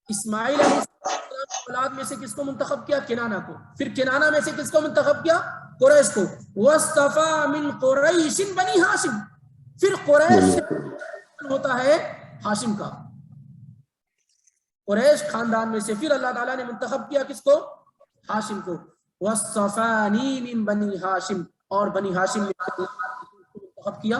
اسماعیل علیہ السلام کی اولاد میں سے کس کو منتخب کیا؟ کنانہ کو. پھر کنانہ میں سے کس کو منتخب کیا؟ قریش کو. وَاصْطَفَىٰ مِنْ قُرَيْشٍ بنی ہاشم. پھر قریش سے ہوتا ہے ہاشم کا. قریش خاندان میں سے پھر اللہ تعالیٰ نے منتخب کیا کس کو؟ ہاشم کو. وَاصْطَفَانِي مِنْ بنی ہاشم. اور بنی ہاشم میں سے منتخب کیا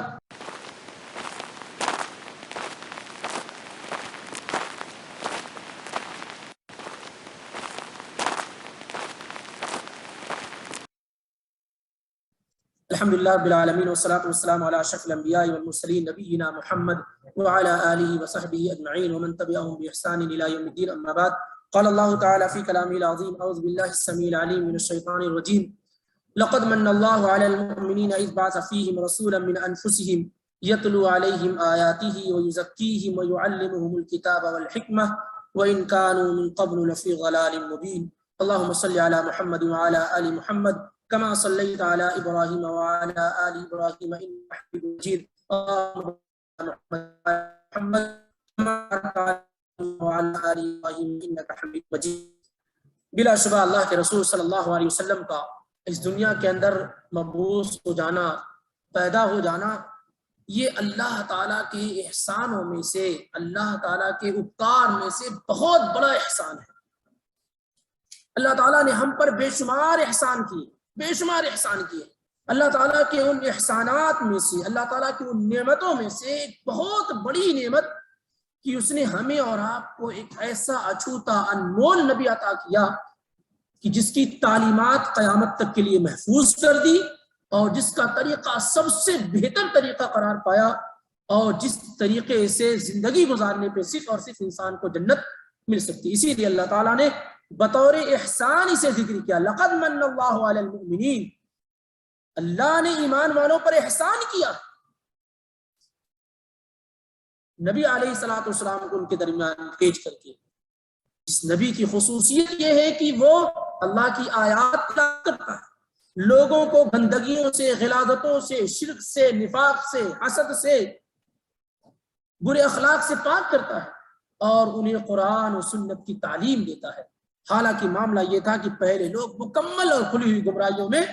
الحمدللہ رب العالمین والصلاة والسلام علی اشرف الانبیاء والمرسلین نبینا محمد وعلی آلہ وصحبہ اجمعین ومن تبعهم بإحسان الى یوم الدین. اما بعد. قال اللہ تعالی فی کلامہ العظیم اعوذ باللہ السمیع العلیم من الشیطان الرجیم. لقد من اللہ علی المؤمنین اذ بعث فیہم رسولا من انفسہم یتلو علیہم آیاتہ ویزکیہم ویعلمہم الکتاب والحکمہ وإن كانوا من قبل لفی ضلال مبین. اللہم صل علی محمد وعلی آل محمد كما صليت على إبراهيم وعلى آل إبراهيم إنك حميد مجيد. اللهم محمد وعلى آل إبراهيم إنك حميد مجيد. بلا شبہ اللہ کے رسول صلی اللہ علیہ وسلم کا اس دنیا کے اندر مبعوث ہو جانا، پیدا ہو جانا، یہ اللہ تعالیٰ کے احسانوں میں سے، اللہ تعالیٰ کے اپکار میں سے بہت بڑا احسان ہے. اللہ تعالیٰ نے ہم پر بے شمار احسان کیے، بے شمار احسان کیے. اللہ تعالیٰ کے ان احسانات میں سے، اللہ تعالیٰ کی ان نعمتوں میں سے ایک بہت بڑی نعمت کہ اس نے ہمیں اور آپ کو ایک ایسا اچھوتا انمول نبی عطا کیا کہ جس کی تعلیمات قیامت تک کے لیے محفوظ کر دی، اور جس کا طریقہ سب سے بہتر طریقہ قرار پایا، اور جس طریقے سے زندگی گزارنے پہ صرف اور صرف انسان کو جنت مل سکتی. اسی لیے اللہ تعالیٰ نے بطور احسان اسے ذکر کیا. لقد من اللہ علی المؤمنین. اللہ نے ایمان والوں پر احسان کیا. نبی علیہ الصلوۃ والسلام کو ان کے درمیان بھیج کر کے. اس نبی کی خصوصیت یہ ہے کہ وہ اللہ کی آیات تلاوت کرتا ہے، لوگوں کو گندگیوں سے، غلاظتوں سے، شرک سے، نفاق سے، حسد سے، برے اخلاق سے پاک کرتا ہے، اور انہیں قرآن و سنت کی تعلیم دیتا ہے. حالانکہ معاملہ یہ تھا کہ پہلے لوگ مکمل اور کھلی ہوئی گمراہیوں میں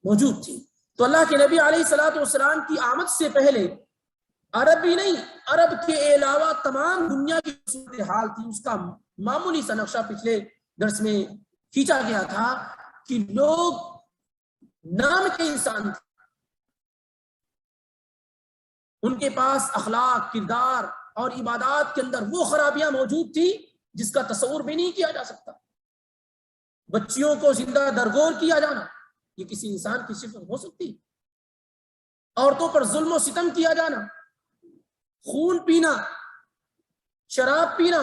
موجود تھے. تو اللہ کے نبی علیہ الصلوۃ والسلام کی آمد سے پہلے عرب ہی نہیں، عرب کے علاوہ تمام دنیا کی صورتحال تھی. اس کا معمولی سا نقشہ پچھلے درس میں کھینچا گیا تھا کہ لوگ نام کے انسان تھے، ان کے پاس اخلاق، کردار اور عبادات کے اندر وہ خرابیاں موجود تھی جس کا تصور بھی نہیں کیا جا سکتا. بچیوں کو زندہ درگور کیا جانا، یہ کسی انسان کی صفت ہو سکتی؟ عورتوں پر ظلم و ستم کیا جانا، خون پینا، شراب پینا،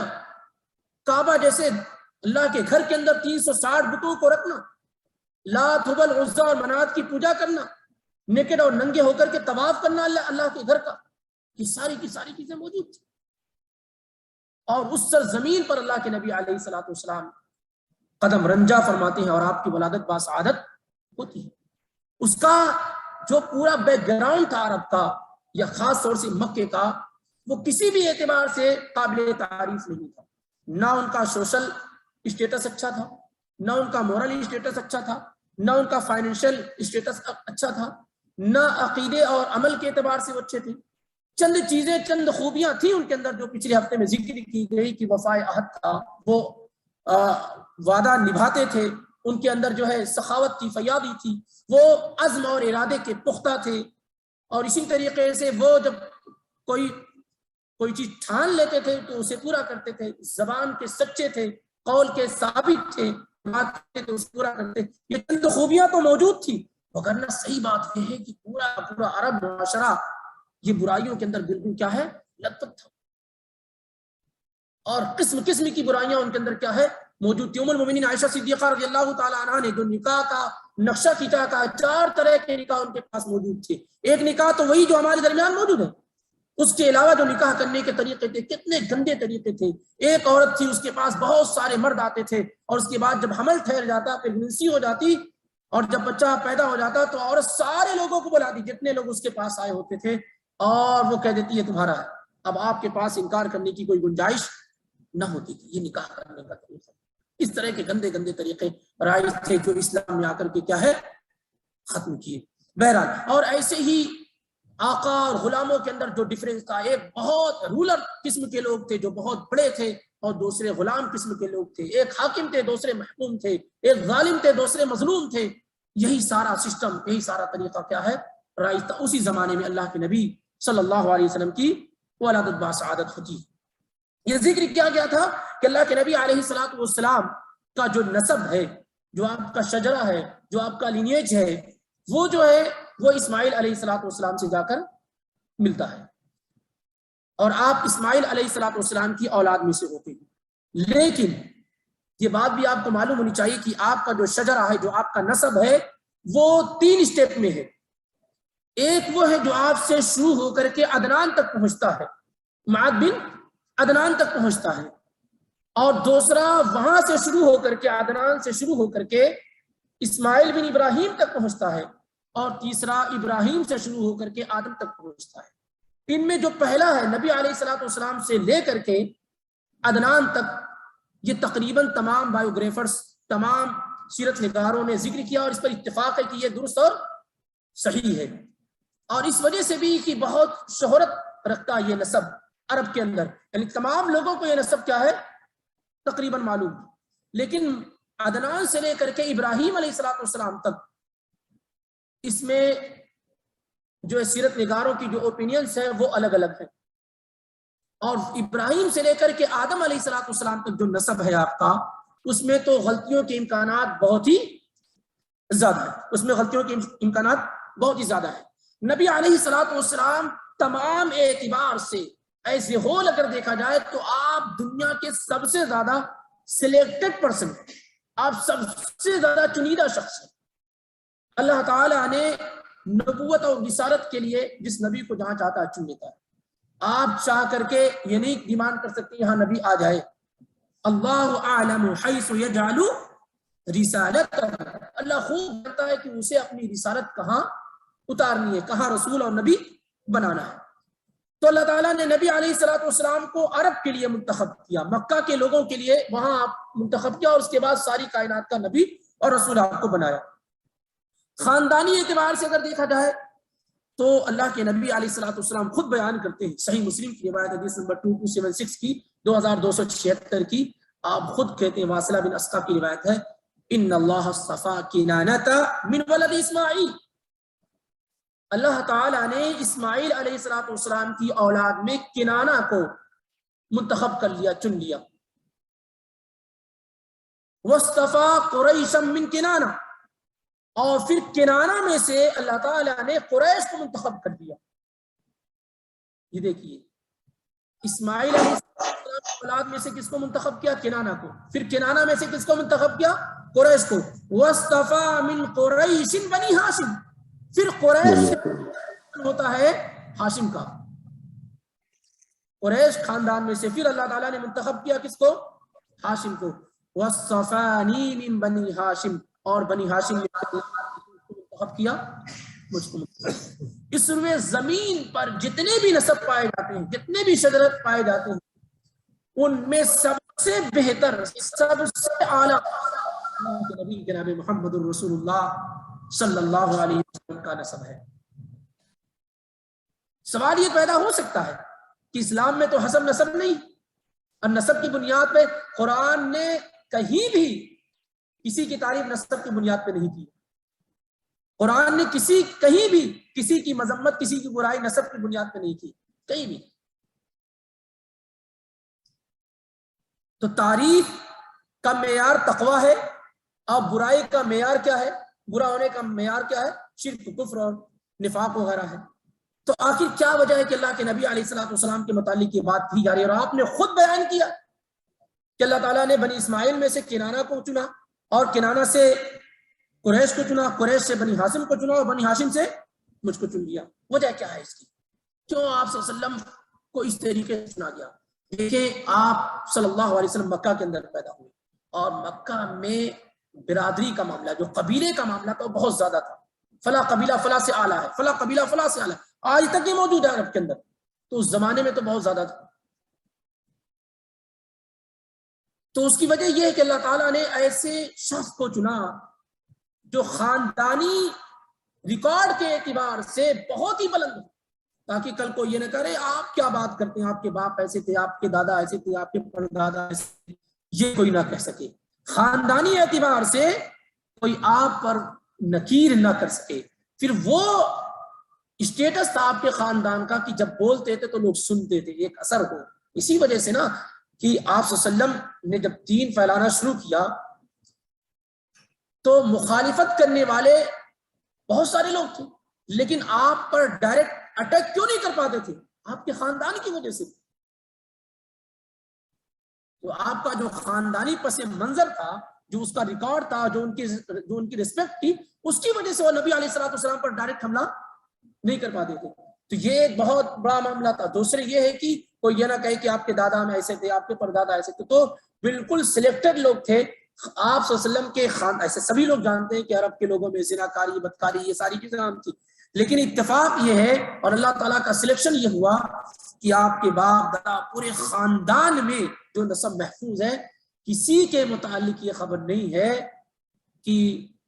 کعبہ جیسے اللہ کے گھر کے اندر 360 بتوں کو رکھنا، لات، حبل، عزا اور منات کی پوجا کرنا، نیکڈ اور ننگے ہو کر کے طواف کرنا اللہ کے گھر کا، یہ ساری کی ساری چیزیں موجود تھیں. اور اس سرزمین پر اللہ کے نبی علیہ الصلوۃ والسلام قدم رنجا فرماتے ہیں اور آپ کی ولادت باسعادت ہوتی ہے. اس کا جو پورا بیک گراؤنڈ تھا عرب کا، یا خاص طور سے مکے کا، وہ کسی بھی اعتبار سے قابل تعریف نہیں تھا. نہ ان کا سوشل اسٹیٹس اچھا تھا، نہ ان کا مورل اسٹیٹس اچھا تھا، نہ ان کا فائنینشیل اسٹیٹس اچھا تھا، نہ عقیدے اور عمل کے اعتبار سے وہ اچھے تھے. چند چیزیں، چند خوبیاں تھیں ان کے اندر جو پچھلے ہفتے میں ذکر کی گئی کہ وفائے عہد تھا، وہ وعدہ نبھاتے تھے، ان کے اندر جو ہے سخاوت تھی، فیاضی تھی، وہ عزم اور ارادے کے پختہ تھے، اور اسی طریقے سے وہ جب کوئی چیز ٹھان لیتے تھے تو اسے پورا کرتے تھے، زبان کے سچے تھے، قول کے ثابت تھے، بات تو اسے پورا کرتے. یہ چند خوبیاں تو موجود تھی، مگر صحیح بات یہ ہے کہ پورا عرب معاشرہ یہ برائیوں کے اندر بالکل کیا ہے، لطف تھا، اور قسم قسم کی برائیاں ان کے اندر کیا ہے، موجود تھی. ام المومنین عائشہ صدیقہ رضی اللہ تعالی عنہا نے جو نکاح کا نقشہ کھینچا تھا، 4 طرح کے نکاح ان کے پاس موجود تھے. ایک نکاح تو وہی جو ہمارے درمیان موجود ہے، اس کے علاوہ جو نکاح کرنے کے طریقے تھے کتنے گندے طریقے تھے. ایک عورت تھی، اس کے پاس بہت سارے مرد آتے تھے، اور اس کے بعد جب حمل ٹھہر جاتا، پریگننسی ہو جاتی، اور جب بچہ پیدا ہو جاتا تو عورت سارے لوگوں کو بلاتی جتنے لوگ اس کے پاس آئے ہوتے تھے، اور وہ کہہ دیتی ہے تمہارا ہے. اب آپ کے پاس انکار کرنے کی کوئی گنجائش نہ ہوتی تھی، یہ نکاح کرنے کا طریقہ۔ اس طرح کے گندے گندے طریقے رائج تھے جو اسلام میں آ کر کے کیا ہے ختم کیے۔ بہرحال، اور ایسے ہی آقا اور غلاموں کے اندر جو ڈفرینس تھا، ایک بہت رولر قسم کے لوگ تھے جو بہت بڑے تھے، اور دوسرے غلام قسم کے لوگ تھے، ایک حاکم تھے دوسرے محکوم تھے، ایک ظالم تھے دوسرے مظلوم تھے۔ یہی سارا سسٹم، یہی سارا طریقہ کیا ہے رائج تھا۔ اسی زمانے میں اللہ کے نبی صلی اللہ علیہ وسلم کی ولادت باسعادت ہوتی۔ یہ ذکر کیا گیا تھا کہ اللہ کے نبی علیہ الصلوۃ والسلام کا جو نسب ہے، جو آپ کا شجرہ ہے، جو آپ کا لینیج ہے، وہ جو ہے وہ اسماعیل علیہ الصلوۃ والسلام سے جا کر ملتا ہے، اور آپ اسماعیل علیہ الصلوۃ والسلام کی اولاد میں سے ہوتے ہیں۔ لیکن یہ بات بھی آپ کو معلوم ہونی چاہیے کہ آپ کا جو شجرہ ہے، جو آپ کا نسب ہے، وہ 3 اسٹیپ میں ہے۔ ایک وہ ہے جو آپ سے شروع ہو کر کے عدنان تک پہنچتا ہے، معاد بن عدنان تک پہنچتا ہے، اور دوسرا وہاں سے شروع ہو کر کے عدنان سے شروع ہو کر کے اسماعیل بن ابراہیم تک پہنچتا ہے، اور تیسرا ابراہیم سے شروع ہو کر کے آدم تک پہنچتا ہے۔ ان میں جو پہلا ہے نبی علیہ الصلوۃ والسلام سے لے کر کے عدنان تک، یہ تقریباً تمام بایوگرافرز، تمام سیرت نگاروں نے ذکر کیا، اور اس پر اتفاق ہے کہ یہ درست اور صحیح ہے، اور اس وجہ سے بھی کہ بہت شہرت رکھتا ہے یہ نسب عرب کے اندر، یعنی تمام لوگوں کو یہ نسب کیا ہے تقریباً معلوم۔ لیکن عدنان سے لے کر کے ابراہیم علیہ الصلوۃ والسلام تک، اس میں جو سیرت نگاروں کی جو اوپینینز ہیں وہ الگ الگ ہیں، اور ابراہیم سے لے کر کے آدم علیہ الصلوۃ والسلام تک جو نسب ہے آپ کا، اس میں تو غلطیوں کے امکانات بہت ہی زیادہ ہیں، اس میں غلطیوں کے امکانات بہت ہی زیادہ ہیں۔ نبی علیہ الصلوۃ والسلام تمام اعتبار سے ایز اے ہول اگر دیکھا جائے تو آپ دنیا کے سب سے زیادہ سلیکٹڈ پرسن ہیں، آپ سب سے زیادہ چنیدہ شخص ہیں۔ اللہ تعالیٰ نے نبوت اور رسالت کے لیے جس نبی کو جہاں چاہتا ہے چن لیتا ہے۔ آپ چاہ کر کے یہ نہیں ڈیمانڈ کر سکتے یہاں نبی آ جائے، اللہ اعلم حیث یجعل رسالت، اللہ خوب جانتا ہے کہ اسے اپنی رسالت کہاں اتارنی ہے، کہاں رسول اور نبی بنانا ہے۔ تو اللہ تعالیٰ نے نبی علیہ الصلوۃ والسلام کو عرب کے لیے منتخب کیا، مکہ کے لوگوں کے لیے وہاں آپ منتخب کیا، اور اس کے بعد ساری کائنات کا نبی اور رسول آپ کو بنایا۔ خاندانی اعتبار سے اگر دیکھا جائے تو اللہ کے نبی علیہ الصلوۃ والسلام خود بیان کرتے ہیں، صحیح مسلم کی روایت حدیث نمبر 2276 کی، 2276 کی، آپ خود کہتے ہیں، واصلہ بن اسقع کی روایت ہے، ان اللہ اصطفیٰ کنانۃ من ولد اسماعیل، اللہ تعالیٰ نے اسماعیل علیہ الصلوۃ والسلام کی اولاد میں کنانہ کو منتخب کر لیا، چن لیا۔ واصطفیٰ قریشا من کنانہ، اور پھر کنانہ میں سے اللہ تعالیٰ نے قریش کو منتخب کر دیا۔ یہ دیکھیے، اسماعیل علیہ السلام کی اولاد میں سے کس کو منتخب کیا؟ کنانہ کو، پھر کنانہ میں سے کس کو منتخب کیا؟ قریش کو۔ واصطفیٰ من قریش بنی ہاشم، پھر قریش سے ہوتا ہے ہاشم کا، قریش خاندان میں سے پھر اللہ تعالیٰ نے منتخب کیا کس کو؟ ہاشم کو۔ واصطفانی من بنی ہاشم، اور بنی ہاشم میں منتخب کیا مجھ کو۔ اس روئے زمین پر جتنے بھی نسب پائے جاتے ہیں، جتنے بھی شجرت پائے جاتے ہیں، ان میں سب سے بہتر، سب سے اعلیٰ نبی جناب محمد الرسول اللہ صلی اللہ علیہ وسلم کا نسب ہے۔ سوال یہ پیدا ہو سکتا ہے کہ اسلام میں تو حسب نسب نہیں، اور نسب کی بنیاد پہ قرآن نے کہیں بھی کسی کی تعریف نسب کی بنیاد پہ نہیں کی، قرآن نے کہیں بھی کسی کی مذمت، کسی کی برائی نسب کی بنیاد پہ نہیں کی، کہیں بھی۔ تو تعریف کا معیار تقویٰ ہے، اور برائی کا معیار کیا ہے؟ برا ہونے کا معیار کیا ہے؟ شرک، کفر اور نفاق وغیرہ ہے۔ تو آخر کیا وجہ ہے کہ اللہ کے نبی علیہ الصلوۃ والسلام کے متعلق یہ بات کی جا رہی ہے، اور آپ نے خود بیان کیا کہ اللہ تعالیٰ نے بنی اسماعیل میں سے کنانہ کو چنا، اور کنانہ سے قریش کو چنا، قریش سے بنی ہاشم کو چنا، اور بنی ہاشم سے مجھ کو چن لیا۔ وجہ کیا ہے اس کی؟ کیوں آپ صلی اللہ علیہ وسلم کو اس طریقے سے چنا گیا؟ دیکھیں، آپ صلی اللہ علیہ وسلم مکہ کے اندر پیدا ہوئے، اور مکہ میں برادری کا معاملہ، جو قبیلے کا معاملہ تھا، وہ بہت زیادہ تھا۔ فلاں قبیلہ فلاں سے اعلیٰ ہے، فلاں قبیلہ فلاں سے اعلیٰ ہے، آج تک یہ موجود ہے عرب کے اندر، تو اس زمانے میں تو بہت زیادہ تھا۔ تو اس کی وجہ یہ ہے کہ اللہ تعالیٰ نے ایسے شخص کو چنا جو خاندانی ریکارڈ کے اعتبار سے بہت ہی بلند ہو، تاکہ کل کو یہ نہ کرے آپ کیا بات کرتے ہیں، آپ کے باپ ایسے تھے، آپ کے دادا ایسے تھے، آپ کے پردادا ایسے تھے، یہ کوئی نہ کہہ سکے۔ خاندانی اعتبار سے کوئی آپ پر نکیر نہ کر سکے۔ پھر وہ اسٹیٹس تھا آپ کے خاندان کا کہ جب بولتے تھے تو لوگ سنتے تھے، ایک اثر ہو۔ اسی وجہ سے نا کہ آپ صلی اللہ علیہ وسلم نے جب دین پھیلانا شروع کیا تو مخالفت کرنے والے بہت سارے لوگ تھے، لیکن آپ پر ڈائریکٹ اٹیک کیوں نہیں کر پاتے تھے؟ آپ کے خاندان کی وجہ سے۔ تو آپ کا جو خاندانی پس منظر تھا، جو اس کا ریکارڈ تھا، جو ان کی ریسپیکٹ تھی، اس کی وجہ سے وہ نبی علیہ الصلوۃ والسلام پر ڈائریکٹ حملہ نہیں کر پاتے تھے۔ تو یہ ایک بہت بڑا معاملہ تھا۔ دوسرے یہ ہے کہ کوئی یہ نہ کہے کہ آپ کے دادا میں ایسے تھے، آپ کے پردادا ایسے تھے، تو بالکل سلیکٹڈ لوگ تھے۔ آپ صلی اللہ علیہ وسلم کے ایسے سبھی لوگ جانتے ہیں کہ عرب کے لوگوں میں زناکاری، بدکاری، یہ ساری چیزیں عام تھی، لیکن اتفاق یہ ہے اور اللہ تعالیٰ کا سلیکشن یہ ہوا کہ آپ کے باپ دادا پورے خاندان میں جو نسب محفوظ ہے، کسی کے متعلق یہ خبر نہیں ہے کہ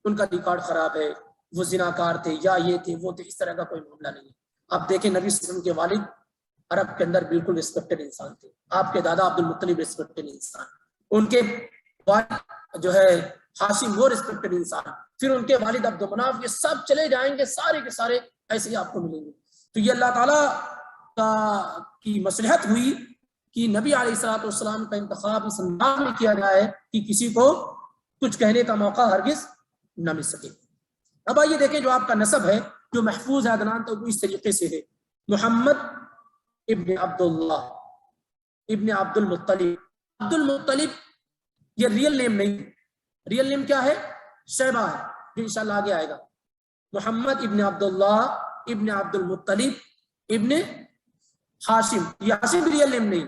ان کا ریکارڈ خراب ہے، وہ زناکار تھے یا یہ تھے وہ تھے، اس طرح کا کوئی معاملہ نہیں ہے۔ آپ دیکھیں نبی صلی اللہ علیہ وسلم کے والد عرب کے اندر بالکل ریسپیکٹڈ انسان تھے، آپ کے دادا عبد المطلب ریسپیکٹڈ انسان، ان کے والد جو ہے ہاشم وہ ریسپیکٹڈ انسان، پھر ان کے والد عبد مناف، یہ سب چلے جائیں گے، سارے کے سارے ایسے ہی آپ کو ملیں گے۔ تو یہ اللہ تعالیٰ کی مصلحت ہوئی کہ نبی علیہ الصلوۃ والسلام کا انتخاب اس انداز میں کیا جائے کہ کسی کو کچھ کہنے کا موقع ہرگز نہ مل سکے۔ اب آئیے دیکھیں جو آپ کا نسب ہے جو محفوظ ہے عدنان تو وہ اس طریقے سے ہے: محمد ابن عبداللہ ابن عبد المطلب۔ عبد المطلب یہ ریئل نیم نہیں، ریئل نیم کیا ہے؟ شیبہ ہے، جو انشاءاللہ آگے آئے گا۔ محمد ابن عبداللہ ابن عبد المطلب ابن ہاشم، یہ ہاشم ریئل نیم نہیں،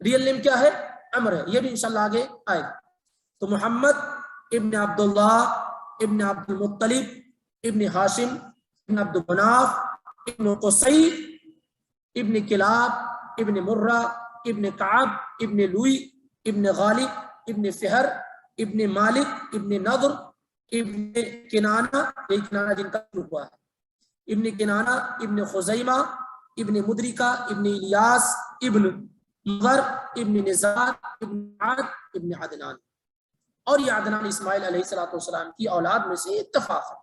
ریئل نیم کیا ہے؟ عمر ہے، یہ بھی انشاءاللہ آگے آئے گا۔ تو محمد ابن عبداللہ ابن عبد المطلب ابن ہاشم ابن عبد مناف ابن قصی ابن کلاب ابن مرہ ابن کعب ابن لوئی ابن غالب ابن فہر ابن مالک ابن نضر ابن کنانہ، یہ کنانہ جن کا ہوا ہے، ابن کنانہ ابن خزیمہ ابن مدرکہ ابن الیاس ابن مغر ابن نزار ابن عاد ابن عدنان۔ اور یہ عدنان اسماعیل علیہ الصلوۃ والسلام کی اولاد میں سے اتفاق ہے۔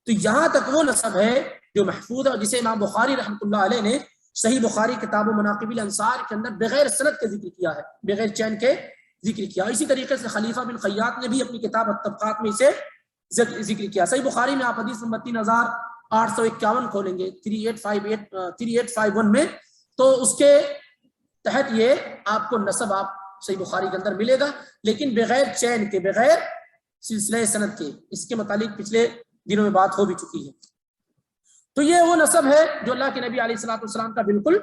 تو یہاں تک وہ نسب ہے جو محفوظ ہے، جسے امام بخاری رحمۃ اللہ علیہ نے صحیح بخاری کتاب مناقب الانصار کے اندر بغیر سند کے ذکر کیا ہے، بغیر چین کے ذکر کیا۔ اسی طریقے سے خلیفہ بن خیاط نے بھی اپنی کتاب الطبقات میں اسے ذکر کیا۔ صحیح بخاری میں آپ حدیث نمبر 3851 کھولیں گے 3851 میں، تو اس کے تحت یہ آپ کو نسب آپ صحیح بخاری کے اندر ملے گا، لیکن بغیر چین کے، بغیر سلسلہ سند کے۔ اس کے متعلق پچھلے دنوں میں بات ہو بھی چکی ہے۔ تو یہ وہ نسب ہے جو اللہ کے نبی علیہ الصلوۃ والسلام کا بالکل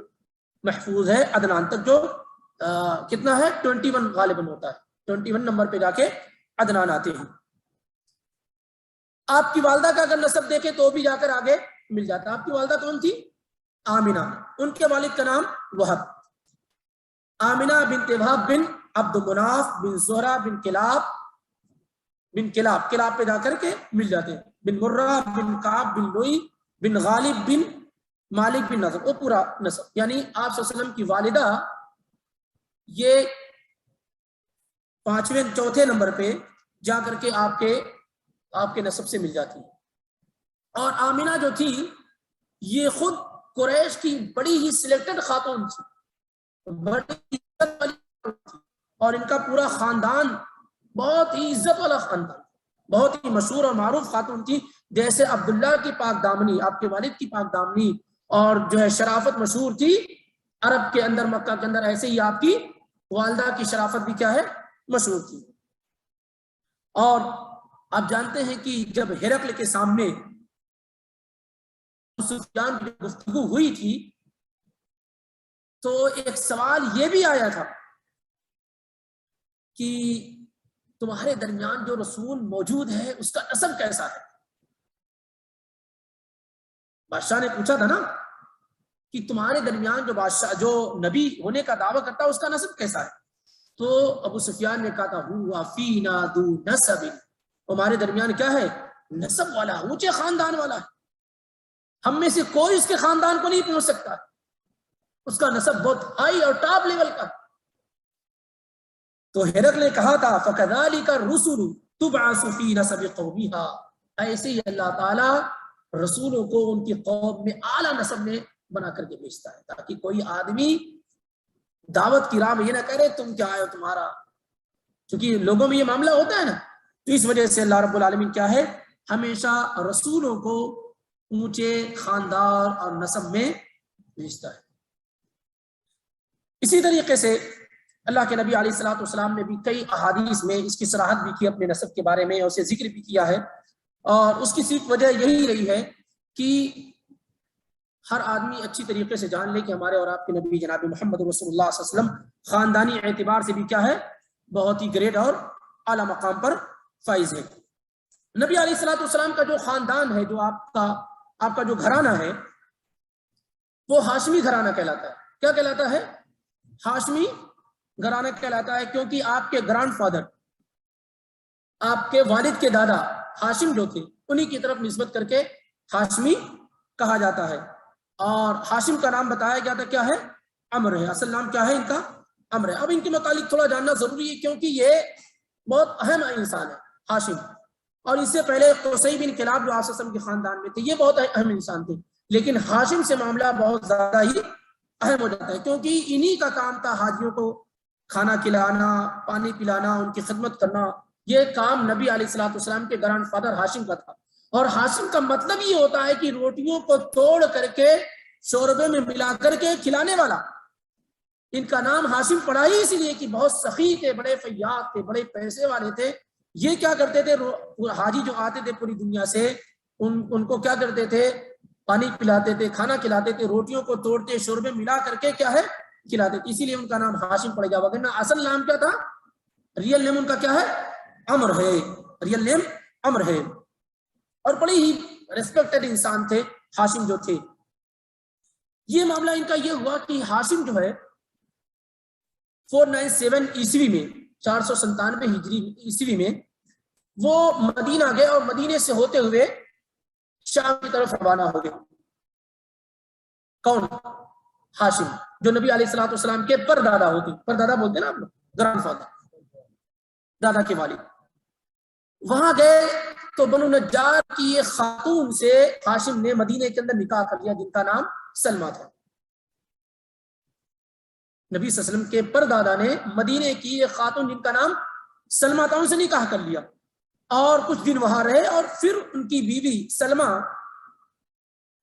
محفوظ ہے عدنان تک، جو کتنا ہے 21 غالباً ہوتا ہے، 21 نمبر پہ جا کے عدنان آتے ہیں۔ آپ کی والدہ کا اگر نسب دیکھیں تو بھی جا کر آگے مل جاتا۔ آپ کی والدہ کون تھی؟ آمنہ، ان کے والد کا نام وہب، آمنہ بنت وہب بن عبد مناف بن زہرہ بن کلاب پہ جا کر کے مل جاتے ہیں، بن مرہ بن کعب بن لوئی بن غالب بن مالک بن نضر، وہ پورا نسب۔ یعنی آپ صلی اللہ علیہ وسلم کی والدہ یہ 5ویں 4تھے نمبر پہ جا کر کے آپ کے نسب سے مل جاتی ہے۔ اور آمنہ جو تھی یہ خود قریش کی بڑی ہی سلیکٹڈ خاتون تھی، بڑی عزت والی تھی، اور ان کا پورا خاندان بہت ہی عزت والا خاندان، بہت ہی مشہور اور معروف خاتون تھی۔ جیسے عبداللہ کی پاک دامنی، آپ کے والد کی پاک دامنی اور جو ہے شرافت مشہور تھی عرب کے اندر، مکہ کے اندر، ایسے ہی آپ کی والدہ کی شرافت بھی کیا ہے؟ مشہور تھی۔ اور آپ جانتے ہیں کہ جب ہرقل کے سامنے سفیان کی گفتگو ہوئی تھی تو ایک سوال یہ بھی آیا تھا کہ تمہارے درمیان جو رسول موجود ہے اس کا نسب کیسا ہے؟ بادشاہ نے پوچھا تھا نا کہ تمہارے درمیان جو بادشاہ جو نبی ہونے کا دعویٰ کرتا ہے اس کا نسب کیسا ہے؟ تو ابو سفیان نے کہا تھا ہوا فینا ذو نسب، ہمارے درمیان کیا ہے؟ نسب والا، اونچے خاندان والا ہے، ہم میں سے کوئی اس کے خاندان کو نہیں پہنچ سکتا، اس کا نسب بہت ہائی اور ٹاپ لیول کا۔ تو ہرقل نے کہا تھا فَكَذَلِكَ الرُّسُلُ تُبْعَثُ فِي نَسَبِ قَوْمِهَا، ایسے ہی اللہ تعالیٰ رسولوں کو ان کی قوم میں اعلیٰ نسب میں بنا کر کے بھیجتا ہے، تاکہ کوئی آدمی دعوت کی راہ میں یہ نہ کرے تم کیا آئے ہو تمہارا، کیونکہ لوگوں میں یہ معاملہ ہوتا ہے نا۔ تو اس وجہ سے اللہ رب العالمین کیا ہے؟ ہمیشہ رسولوں کو اونچے خاندان اور نسب میں بھیجتا ہے۔ اسی طریقے سے اللہ کے نبی علیہ الصلوۃ والسلام نے بھی کئی احادیث میں اس کی صراحت بھی کی اپنے نسب کے بارے میں، اور اسے ذکر بھی کیا ہے، اور اس کی صرف وجہ یہی رہی ہے کہ ہر آدمی اچھی طریقے سے جان لے کہ ہمارے اور آپ کے نبی جناب محمد رسول اللہ صلی اللہ علیہ وسلم خاندانی اعتبار سے بھی کیا ہے؟ بہت ہی گریٹ اور اعلیٰ مقام پر فائز ہے۔ نبی علیہ الصلوۃ والسلام کا جو خاندان ہے، جو آپ کا جو گھرانہ ہے، وہ ہاشمی گھرانہ کہلاتا ہے۔ کیا کہلاتا ہے؟ ہاشمی گھرانہ کہلاتا ہے، کیونکہ آپ کے گرانڈ فادر، آپ کے والد کے دادا ہاشم جو تھے، انہی کی طرف نسبت کر کے ہاشمی کہا جاتا ہے۔ اور ہاشم کا نام بتایا گیا تھا کیا ہے؟ عمر ہے، اصل نام کیا ہے ان کا؟ عمر ہے۔ اب ان کے متعلق تھوڑا جاننا ضروری ہے، کیونکہ یہ بہت اہم انسان ہے ہاشم، اور اس سے پہلے قصی بن کلاب جو آپ وسلم کے خاندان میں تھے، یہ بہت اہم انسان تھے، لیکن ہاشم سے معاملہ بہت زیادہ ہی اہم ہو جاتا ہے، کیونکہ انہی کا کام تھا حاجیوں کو کھانا کھلانا، پانی پلانا، ان کی خدمت کرنا، یہ کام نبی علیہ الصلوۃ والسلام کے گرانڈ فادر ہاشم کا تھا۔ اور ہاشم کا مطلب یہ ہوتا ہے کہ روٹیوں کو توڑ کر کے شوربے میں ملا کر کے کھلانے والا۔ ان کا نام ہاشم پڑا ہی اسی لیے کہ بہت سخی تھے، بڑے فیاض تھے، بڑے پیسے والے تھے۔ یہ کیا کرتے تھے؟ حاجی جو آتے تھے پوری دنیا سے، ان کو کیا کرتے تھے؟ پانی پلاتے تھے، کھانا کھلاتے تھے، روٹیوں کو توڑتے شوربے ملا کر کے کیا ہے؟ کھلاتے تھے، اسی لیے ان کا نام ہاشم پڑے گا، وگرنہ اصل نام کیا تھا؟ ریئل نیم ان کا کیا ہے؟ عمر ہے، ریئل نیم عمر ہے۔ اور بڑے ہی ریسپیکٹڈ انسان تھے ہاشم جو تھے۔ یہ معاملہ ان کا یہ ہوا کہ ہاشم جو ہے 497 عیسوی میں، 497 ہجری عیسوی میں وہ مدینہ گئے، اور مدینے سے ہوتے ہوئے شام کی طرف روانہ ہو گئے۔ کون؟ ہاشم، جو نبی علیہ الصلوۃ والسلام کے پردادا ہوتے، پردادا بولتے نا آپ لوگ، گرانڈ فادر، دادا کے والد۔ وہاں گئے تو بنو نجار کی ایک خاتون سے ہاشم نے مدینے کے اندر نکاح کر لیا، جن کا نام سلمہ تھا۔ نبی صلی اللہ علیہ وسلم کے پردادا نے مدینے کی ایک خاتون جن کا نام سلمہ تھا، ان سے نکاح کر لیا، اور کچھ دن وہاں رہے، اور پھر ان کی بیوی سلمہ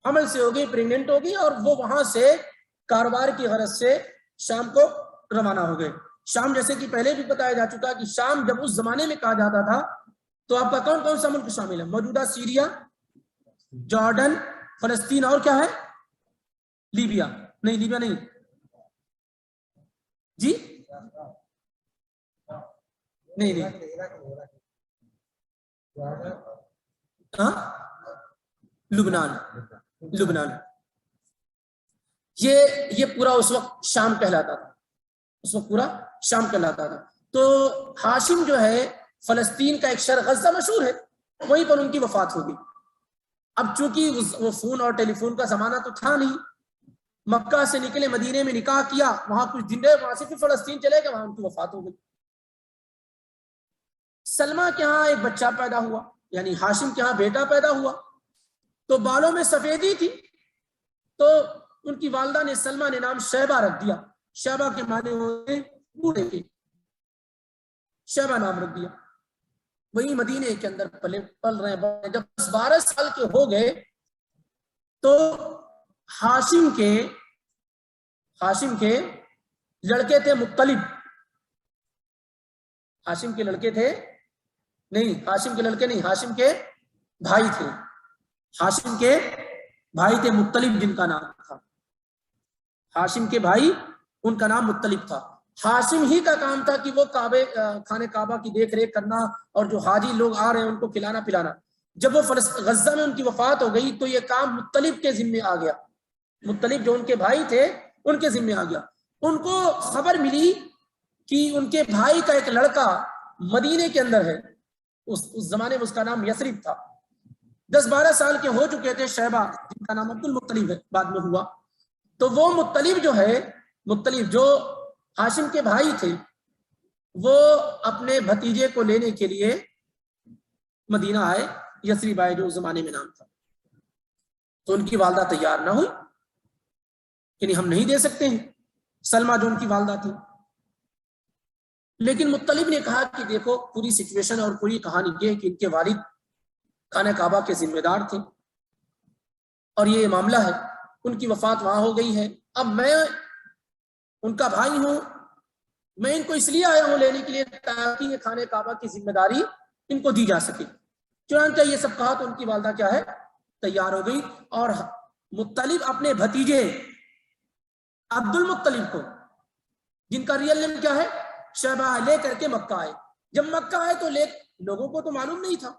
حمل سے ہو گئی، پریگننٹ ہو گئی، اور وہ وہاں سے کاروبار کی غرض سے شام کو روانہ ہو گئے۔ شام جیسے کہ پہلے بھی بتایا جا چکا کہ شام جب اس زمانے میں کہا جاتا تھا تو آپ کا کون کون سا ملک شامل ہے؟ موجودہ سیریا، جارڈن، فلسطین، اور کیا ہے؟ لیبیا، نہیں لیبیا نہیں جی، نہیں ہاں، لبنان، یہ پورا اس وقت شام کہلاتا تھا، اس وقت پورا شام کہلاتا تھا۔ تو ہاشم جو ہے فلسطین کا ایک شہر غزہ مشہور ہے، وہیں پر ان کی وفات ہوگی۔ اب چونکہ وہ فون اور ٹیلی فون کا زمانہ تو تھا نہیں، مکہ سے نکلے، مدینے میں نکاح کیا، وہاں کچھ دن رہے، وہاں سے پھر فلسطین چلے گئے، وہاں ان کی وفات ہو گئی۔ سلمہ کے ہاں ایک بچہ پیدا ہوا، یعنی ہاشم کے ہاں بیٹا پیدا ہوا، تو بالوں میں سفیدی تھی، تو ان کی والدہ نے سلمہ نے نام شیبہ رکھ دیا۔ شیبہ کے معنی ہوتے بوڑھے کے، شیبہ نام رکھ دیا۔ وہی مدینے کے اندر پل رہے ہیں۔ جب 12 سال کے ہو گئے تو ہاشم کے لڑکے تھے مطلب، ہاشم کے لڑکے تھے نہیں، ہاشم کے لڑکے نہیں، ہاشم کے بھائی تھے، ہاشم کے بھائی تھے مطلب، جن کا نام تھا ہاشم کے بھائی، ان کا نام مطلب تھا۔ ہاشم ہی کا کام تھا کہ وہ خانے کعبہ کی دیکھ ریکھ کرنا، اور جو حاجی لوگ آ رہے ہیں ان کو کھلانا پلانا۔ جب وہ غزہ میں ان کی وفات ہو گئی تو یہ کام مطلب کے ذمے آ گیا، مطلب جو ان کے بھائی تھے ان کے ذمے آ گیا۔ ان کو خبر ملی کہ ان کے بھائی کا ایک لڑکا مدینے کے اندر ہے، اس زمانے میں اس کا نام یثرب تھا، 10-12 سال کے ہو چکے تھے، شیبہ جن کا نام عبد المطلب ہے بعد میں ہوا، تو وہ مطلب جو ہے، مطلب جو ہاشم کے بھائی تھے، وہ اپنے بھتیجے کو لینے کے لیے مدینہ آئے، یثرب آئے جو اس زمانے میں نام تھا، تو ان کی والدہ تیار نہ ہوئی، یعنی ہم نہیں دے سکتے ہیں، سلمہ جو ان کی والدہ تھی، لیکن مطلب نے کہا کہ دیکھو پوری سچویشن اور پوری کہانی یہ کہ ان کے والد خانہ کعبہ کے ذمہ دار تھے اور یہ معاملہ ہے، ان کی وفات وہاں ہو گئی ہے، اب میں ان کا بھائی ہوں، میں ان کو اس لیے آیا ہوں لینے کے لیے تاکہ یہ خانہ کعبہ کی ذمہ داری ان کو دی جا سکے۔ چنانچہ یہ سب کہا تو ان کی والدہ کیا ہے، تیار ہو گئی، اور مطلب اپنے بھتیجے عبد المطلب کو، جن کا ریئل نیم کیا ہے، شیبہ، لے کر کے مکہ آئے۔ جب مکہ آئے تو لوگوں کو تو معلوم نہیں تھا،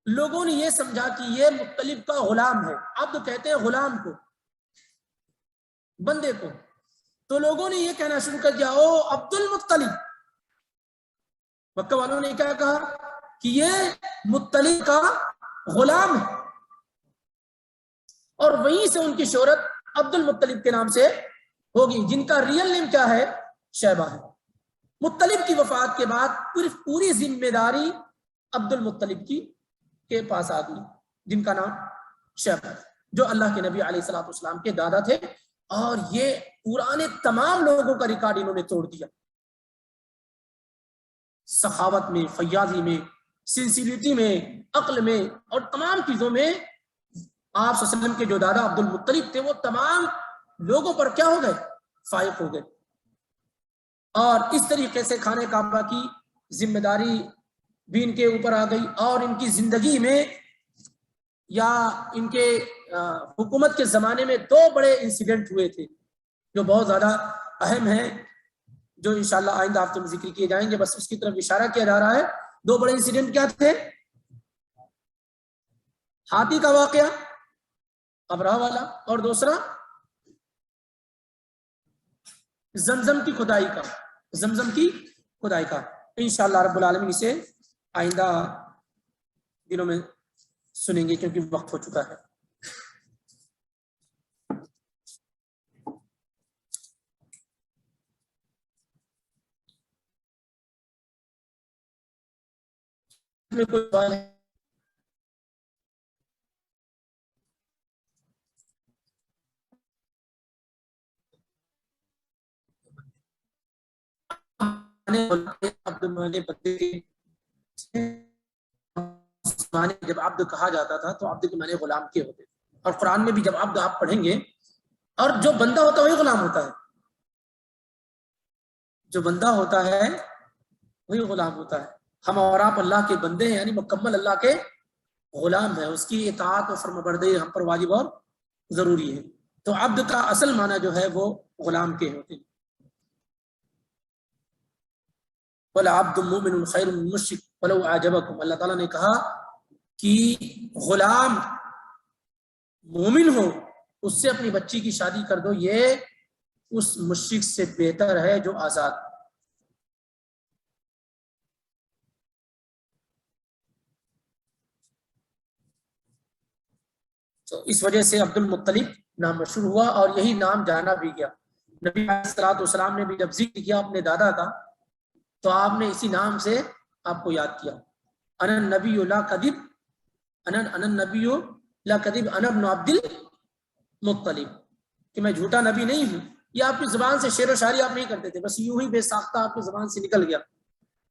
لوگوں نے یہ سمجھا کہ یہ مطلب کا غلام ہے، عبد کہتے ہیں غلام کو، بندے کو، تو لوگوں نے یہ کہنا شروع کر دیا، او عبد المطلب، مکہ والوں نے کیا کہا کہ یہ مطلب کا غلام ہے، اور وہیں سے ان کی شہرت عبد المطلب کے نام سے ہوگی، جن کا ریئل نیم کیا ہے، شیبہ ہے۔ مطلب کی وفات کے بعد پوری ذمہ داری عبد المطلب کی کے پاس آ گئی، جن کا نام شیبہ ہے، جو اللہ کے نبی علیہ الصلوۃ والسلام کے دادا تھے، اور یہ پرانے تمام لوگوں کا ریکارڈ انہوں نے توڑ دیا، سخاوت میں، فیاضی میں، سنسیریٹی میں، عقل میں، اور تمام چیزوں میں آپ صلی اللہ علیہ وسلم کے جو دادا عبد المطلب تھے وہ تمام لوگوں پر کیا ہو گئے، فائق ہو گئے، اور اس طریقے سے خانہ کعبہ کی ذمہ داری بھی ان کے اوپر آ گئی، اور ان کی زندگی میں یا ان کے حکومت کے زمانے میں 2 بڑے انسیڈنٹ ہوئے تھے جو بہت زیادہ اہم ہیں، جو انشاءاللہ آئندہ ہفتے میں ذکر کیے جائیں گے، بس اس کی طرف اشارہ کیا جا رہا ہے۔ 2 بڑے انسیڈنٹ کیا تھے؟ ہاتھی کا واقعہ ابرہہ والا، اور دوسرا زمزم کی کھدائی کا، زمزم کی کھدائی کا۔ انشاءاللہ رب العالمین اسے آئندہ دنوں میں سنیں گے کیونکہ وقت ہو چکا ہے۔ میں کوئی سوال ہے؟ جب عبد کہا جاتا تھا تو عبد کے معنی غلام کے ہوتے، اور قرآن میں بھی جب عبد آپ پڑھیں گے، اور جو بندہ ہوتا ہے وہی غلام ہوتا ہے، جو بندہ ہوتا ہے وہی غلام ہوتا ہے۔ ہم اور آپ اللہ کے بندے ہیں، یعنی مکمل اللہ کے غلام ہیں، اس کی اطاعت و فرمانبرداری ہم پر واجب اور ضروری ہے۔ تو عبد کا اصل معنی جو ہے وہ غلام کے ہوتے ہیں۔ وَلَعَبْدٌ مُؤْمِنٌ خَيْرٌ مِّن مُشْرِكٍ وَلَوْ أَعْجَبَكُمْ، اللہ تعالیٰ نے کہا کہ غلام مومن ہو، اس سے اپنی بچی کی شادی کر دو، یہ اس مشرک سے بہتر ہے جو آزاد۔ تو اس وجہ سے عبد المطلب نام مشہور ہوا، اور یہی نام جانا بھی گیا۔ نبی علیہ الصلوۃ والسلام نے بھی جب ذکر کیا اپنے دادا کا تو آپ نے اسی نام سے آپ کو یاد کیا، انا النبی لا کذب، انا النبی لا کذب انا ابن عبد المطلب، کہ میں جھوٹا نبی نہیں ہوں۔ یہ آپ کی زبان سے شعر و شاعری آپ نہیں کرتے تھے، بس یوں ہی بے ساختہ آپ کی زبان سے نکل گیا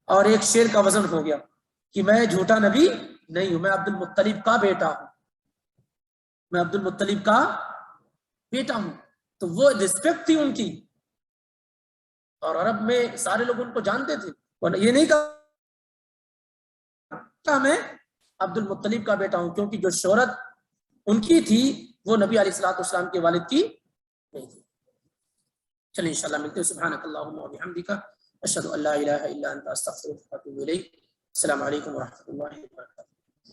اور ایک شعر کا وزن ہو گیا کہ میں جھوٹا نبی نہیں ہوں، میں عبد المطلب کا بیٹا ہوں، میں عبد المطلب کا بیٹا ہوں۔ تو وہ رسپیکٹ تھی ان کی، اور عرب میں سارے لوگ ان کو جانتے تھے، یہ نہیں کہا میں عبد المطلب کا بیٹا ہوں، کیونکہ جو شہرت ان کی تھی وہ نبی علیہ الصلوۃ والسلام کے والد کی نہیں تھی۔ چلیں انشاءاللہ ملتے ہیں۔ سبحانک اللہم و بحمدک، اشہد ان لا الہ الا انت، استغفرک و اتوب الیک۔ السلام علیکم و رحمۃ اللہ وبرکاتہ۔